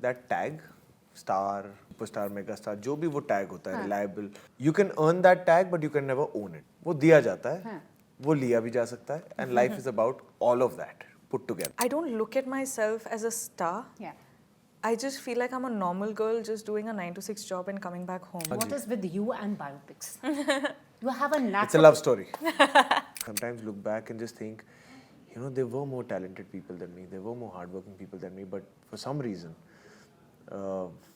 That tag, star, superstar, megastar, जो भी वो tag होता है, reliable, you can earn that tag, but you can never own it. वो दिया जाता है, वो लिया भी जा सकता है, and life is about all of that put together. I don't look at myself as a star. Yeah. I just feel like I'm a normal girl just doing a 9 to 6 job and coming back home. What is with you and biopics? You have a natural... It's a love story. Sometimes look back and just think, you know, there were more talented people than me, there were more hardworking people than me, but for some reason,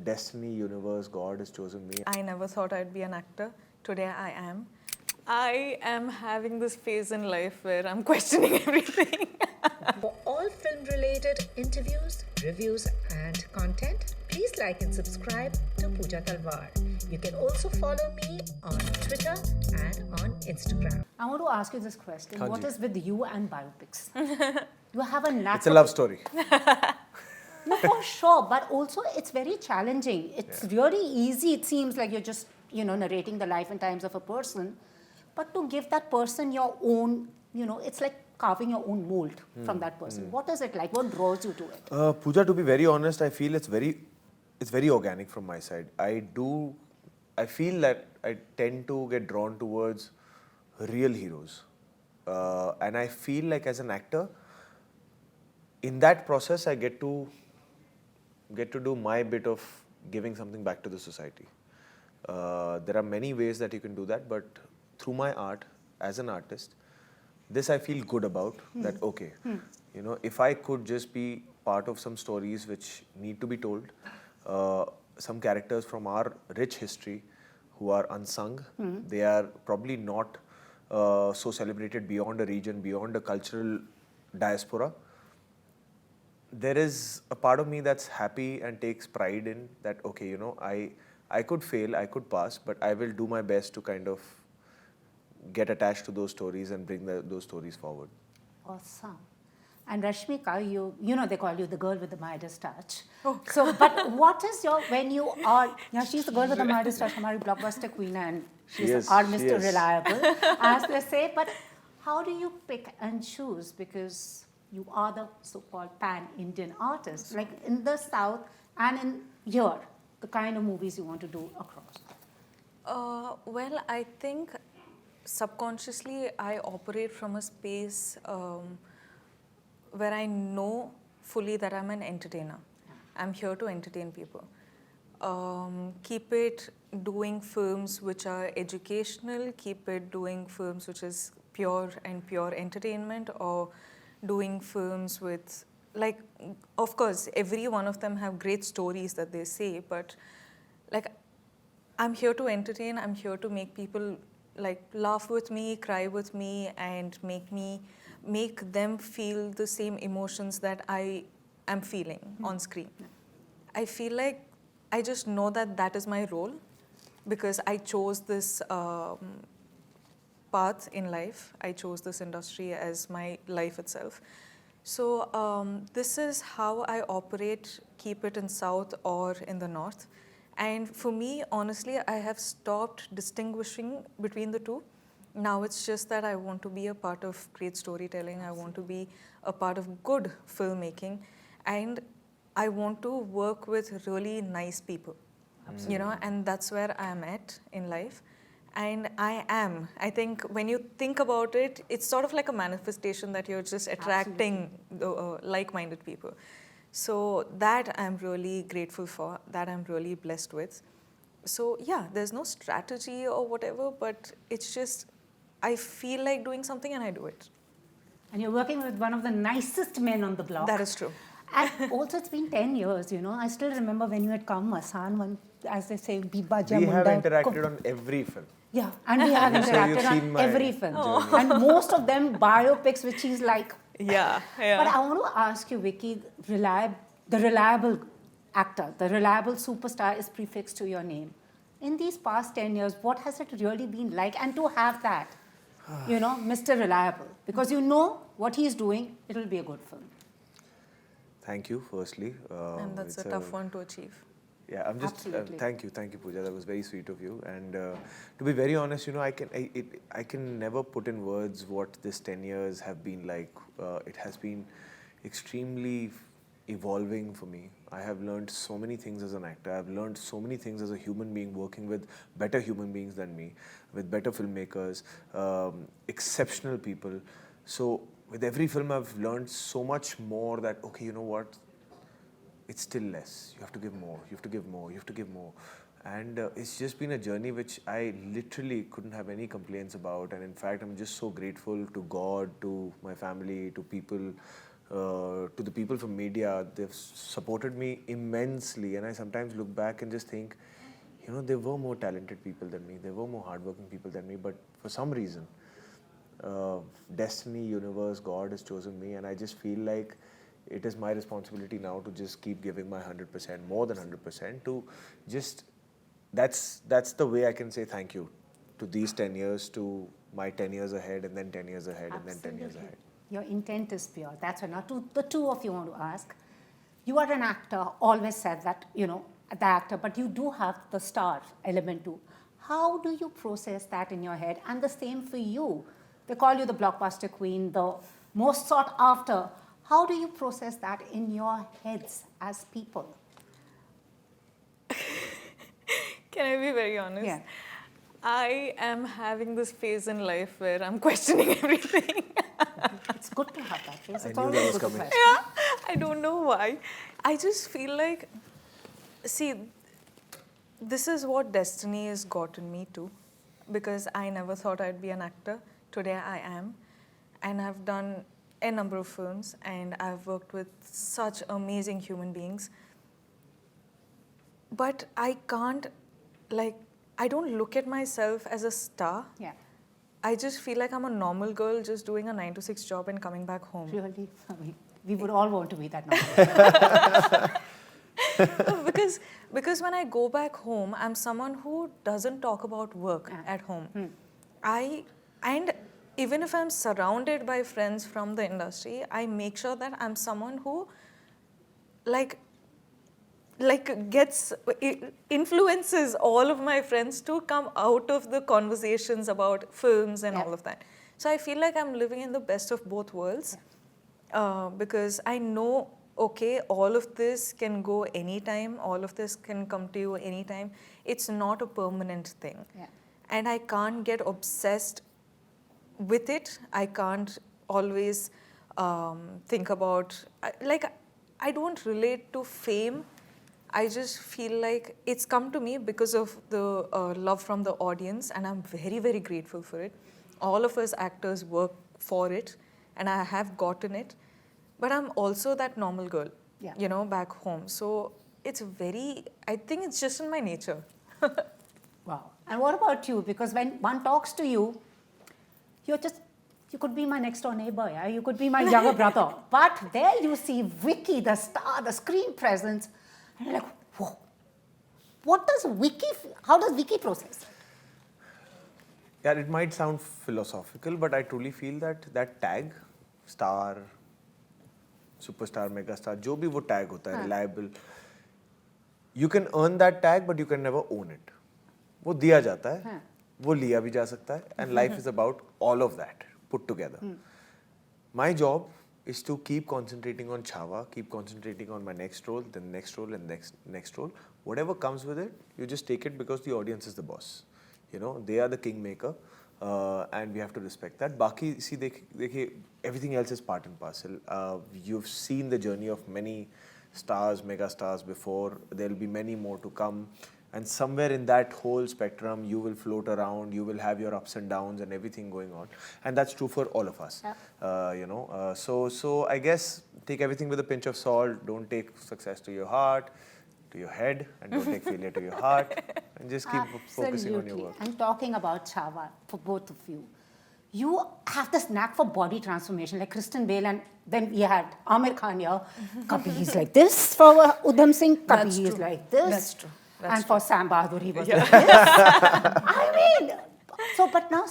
destiny, universe, God has chosen me. I never thought I'd be an actor. Today I am. I am having this phase in life where I'm questioning everything. For all film-related interviews, reviews and content, please like and subscribe to Pooja Talwar. You can also follow me on Twitter and on Instagram. I want to ask you this question. Haan What ji. is with you and biopics? You have a natural... It's a love story. No, for sure. But also, it's very challenging. It's really easy. It seems like you're just, narrating the life and times of a person. But to give that person your own, it's like carving your own mold from that person. What is it like? What draws you to it? Pooja, to be very honest, I feel it's very organic from my side. I feel that I tend to get drawn towards real heroes. And I feel like as an actor, in that process, I get to do my bit of giving something back to the society. There are many ways that you can do that, but through my art, as an artist, this I feel good about, that okay, if I could just be part of some stories which need to be told, some characters from our rich history who are unsung, they are probably not so celebrated beyond a region, beyond a cultural diaspora. There is a part of me that's happy and takes pride in that, okay, I could fail, I could pass, but I will do my best to kind of get attached to those stories and bring those stories forward. Awesome. And Rashmika, they call you the girl with the Midas touch. Oh. So, but what is when you are, she's the girl with the Midas touch, our blockbuster queen, and she's our Mr. Reliable, as they say. But how do you pick and choose? Because you are the so-called pan-Indian artist, like in the South and in here, the kind of movies you want to do across. Well, I think subconsciously I operate from a space where I know fully that I'm an entertainer. I'm here to entertain people. Keep it doing films which are educational, keep it doing films which is pure entertainment, or doing films with, like, of course, every one of them have great stories that they say, but like, I'm here to entertain, I'm here to make people like laugh with me, cry with me, and make them feel the same emotions that I am feeling on screen. I feel like I just know that is my role, because I chose this path in life. I chose this industry as my life itself. So this is how I operate, keep it in South or in the North. And for me, honestly, I have stopped distinguishing between the two. Now it's just that I want to be a part of great storytelling. I want to be a part of good filmmaking. And I want to work with really nice people. Absolutely. And that's where I am at in life. And I think when you think about it, it's sort of like a manifestation that you're just attracting the like-minded people. So that I'm really grateful for, that I'm really blessed with. So yeah, there's no strategy or whatever, but it's just, I feel like doing something and I do it. And you're working with one of the nicest men on the block. That is true. And also, it's been 10 years, I still remember when you had come, Asan, as they say, Biba We have interacted on every film. Yeah, and we have interacted on every film. And most of them biopics, which is like... Yeah. But I want to ask you, Vicky, the reliable actor, the reliable superstar is prefixed to your name. In these past 10 years, what has it really been like? And to have that, Mr. Reliable, because you know what he's doing, it'll be a good film. Thank you, firstly. And that's a tough one to achieve. Yeah, I'm just thank you, Pooja. That was very sweet of you. And to be very honest, I can never put in words what this 10 years have been like. It has been extremely evolving for me. I have learned so many things as an actor. I've learned so many things as a human being, working with better human beings than me, with better filmmakers, exceptional people. So with every film, I've learned so much more that, okay, you know what? It's still less. You have to give more. You have to give more. You have to give more. And it's just been a journey which I literally couldn't have any complaints about. And in fact, I'm just so grateful to God, to my family, to people, to the people from media. They've supported me immensely. And I sometimes look back and just think, you know, there were more talented people than me. There were more hardworking people than me. But for some reason, destiny, universe, God has chosen me. And I just feel like it is my responsibility now to just keep giving my 100%, more than 100%, to just, that's the way I can say thank you to these 10 years, to my 10 years ahead, and then 10 years ahead, and then 10 years ahead. Your intent is pure. That's why now the two of you want to ask. You are an actor, always said that, you know, the actor, but you do have the star element too. How do you process that in your head? And the same for you. They call you the blockbuster queen, the most sought after. How do you process that in your heads as people? Can I be very honest? Yeah. I am having this phase in life where I'm questioning everything. It's good to have that phase. I It's knew always that was good to coming. question. I don't know why. I just feel like, see, this is what destiny has gotten me to, because I never thought I'd be an actor. Today I am, and I've done a number of films, and I've worked with such amazing human beings. But I can't, like, I don't look at myself as a star. Yeah. I just feel like I'm a normal girl just doing a 9-to-6 job and coming back home. Really? I mean, we would all want to be that number. Because when I go back home, I'm someone who doesn't talk about work at home. And even if I'm surrounded by friends from the industry, I make sure that I'm someone who influences all of my friends to come out of the conversations about films and all of that. So I feel like I'm living in the best of both worlds, because I know, okay, all of this can go anytime, all of this can come to you anytime. It's not a permanent thing. Yeah. And I can't get obsessed with it. I can't always think about, I don't relate to fame. I just feel like it's come to me because of the love from the audience, and I'm very, very grateful for it. All of us actors work for it, and I have gotten it. But I'm also that normal girl, you know, back home. So it's I think it's just in my nature. Wow. And what about you? Because when one talks to you, you could be my next door neighbor, yeah? You could be my younger brother. But there you see Vicky, the star, the screen presence. And you're like, whoa. How does Vicky process? Yeah, it might sound philosophical, but I truly feel that tag, star, superstar, megastar, जो भी वो tag होता है, reliable, you can earn that tag, but you can never own it. वो दिया जाता है, वो लिया भी जा सकता है, and life is about all of that put together. My job is to keep concentrating on chaava, keep concentrating on my next role, then next role, and next role. Whatever comes with it, you just take it because the audience is the boss. You know, they are the kingmaker, and we have to respect that. Baki, see, everything else is part and parcel. You've seen the journey of many stars, mega stars before. There'll be many more to come. And somewhere in that whole spectrum, you will float around, you will have your ups and downs and everything going on. And that's true for all of us. You know, so I guess take everything with a pinch of salt. Don't take success to your heart, to your head, and don't take failure to your heart. And just keep focusing on your work. And talking about chaava, for both of you, you have this knack for body transformation, like Kristen Bale, and then we had Amir Khan here. Kabhi he's like this for Udham Singh, kabhi he's like this. That's true. And for Sam Bahadur, he was like this. I mean, but now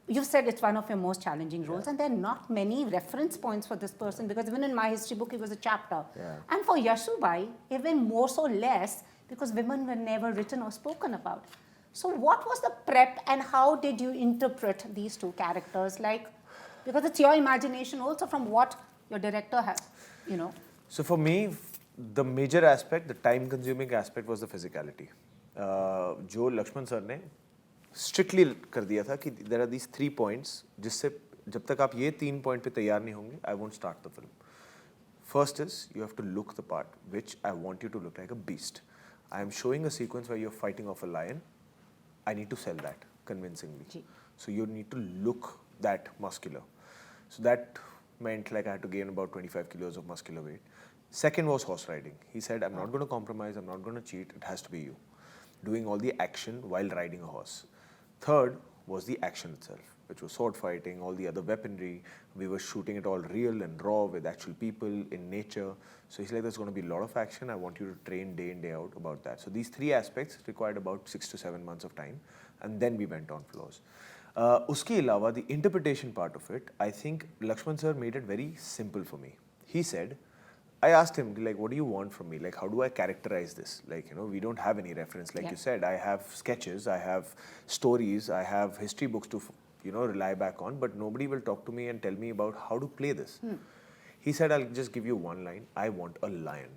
you said it's one of your most challenging roles, and there are not many reference points for this person, because even in my history book, it was a chapter. And for Yashubai, even more so less, because women were never written or spoken about. So what was the prep, and how did you interpret these two characters? Like, because it's your imagination also from what your director has, you know. So for me, the major aspect, the time-consuming aspect was the physicality. जो Lakshman sir ने strictly कर दिया था कि there are these 3 points जिससे जब तक आप ये 3 point पे तैयार नहीं होंगे, I won't start the film. First is you have to look the part, which I want you to look like a beast. I am showing a sequence where you're fighting off a lion. I need to sell that convincingly. So you need to look that muscular. So that meant like I had to gain about 25 kilos of muscular weight. Second was horse riding. He said, I'm not going to compromise, I'm not going to cheat, it has to be you. Doing all the action while riding a horse. Third was the action itself, which was sword fighting, all the other weaponry. We were shooting it all real and raw with actual people in nature. So he's like, there's going to be a lot of action. I want you to train day in, day out about that. So these 3 aspects required about 6 to 7 months of time. And then we went on floors. Uski ilawa, the interpretation part of it, I think Lakshman sir made it very simple for me. He said, I asked him, like, what do you want from me? Like, how do I characterize this? Like, you know, we don't have any reference. Like you said, I have sketches, I have stories, I have history books to, you know, rely back on, but nobody will talk to me and tell me about how to play this. He said, I'll just give you one line. I want a lion.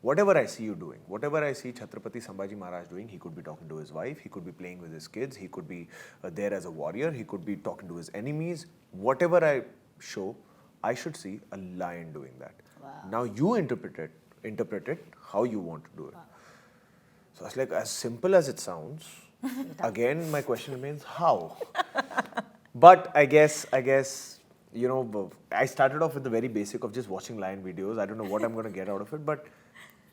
Whatever I see you doing, whatever I see Chhatrapati Sambhaji Maharaj doing, he could be talking to his wife, he could be playing with his kids, he could be there as a warrior, he could be talking to his enemies. Whatever I show, I should see a lion doing that. Wow. Now you interpret it how you want to do it. Wow. So it's like, as simple as it sounds, again, my question remains, how? But I guess, you know, I started off with the very basic of just watching lion videos. I don't know what I'm going to get out of it, but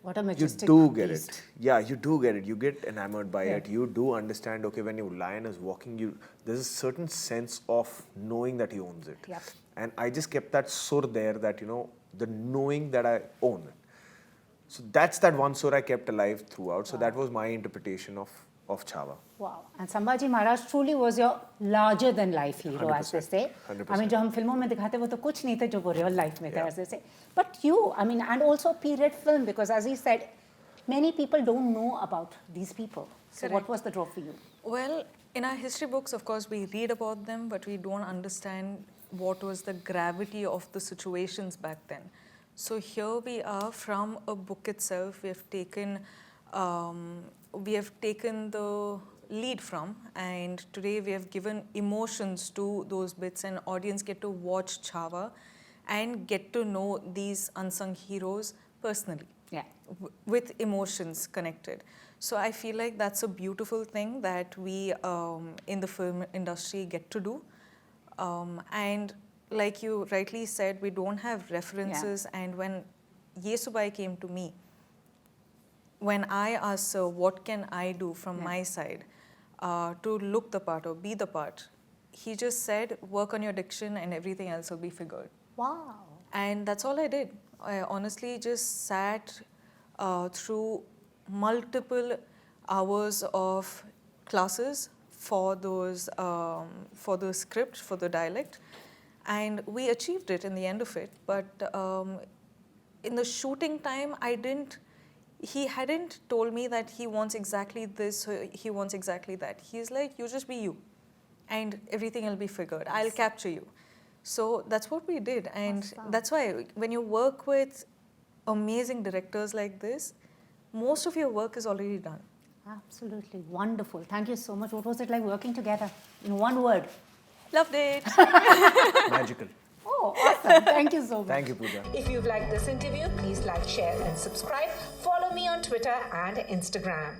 what a majestic you do get beast. it. Yeah, you do get it. You get enamored by it. You do understand, okay, when your lion is walking, there's a certain sense of knowing that he owns it. Yep. And I just kept that sur there, that, you know, the knowing that I own it. So that's that one sur I kept alive throughout. So that was my interpretation of chaava. Wow. And Sambhaji Maharaj truly was your larger than life hero, as they say. 100%. I mean, जो हम फिल्मों में दिखाते वो तो कुछ नहीं थे जो वो real life में थे, as they say. But you, I mean, and also period film, because as he said, many people don't know about these people. So what was the draw for you? Well, in our history books, of course, we read about them, but we don't understand what was the gravity of the situations back then. So here we are, from a book itself, we have taken the lead from, and today we have given emotions to those bits, and audience get to watch chaava and get to know these unsung heroes personally. Yeah. With emotions connected. So I feel like that's a beautiful thing that we in the film industry get to do. And like you rightly said, we don't have references. Yeah. And when Yesubai came to me, when I asked Sir, what can I do from my side to look the part or be the part, he just said, work on your diction and everything else will be figured. Wow. And that's all I did. I honestly just sat through multiple hours of classes for those for the script, for the dialect, and we achieved it in the end of it. But in the shooting time, he hadn't told me that he wants exactly this, he wants exactly that. He's like, you just be you and everything will be figured. I'll capture you. So that's what we did, and that's why when you work with amazing directors like this, most of your work is already done. Absolutely wonderful. Thank you so much. What was it like working together? In one word. Loved it. Magical. Oh, awesome. Thank you so much. Thank you, Pooja. If you've liked this interview, please like, share and subscribe. Follow me on Twitter and Instagram.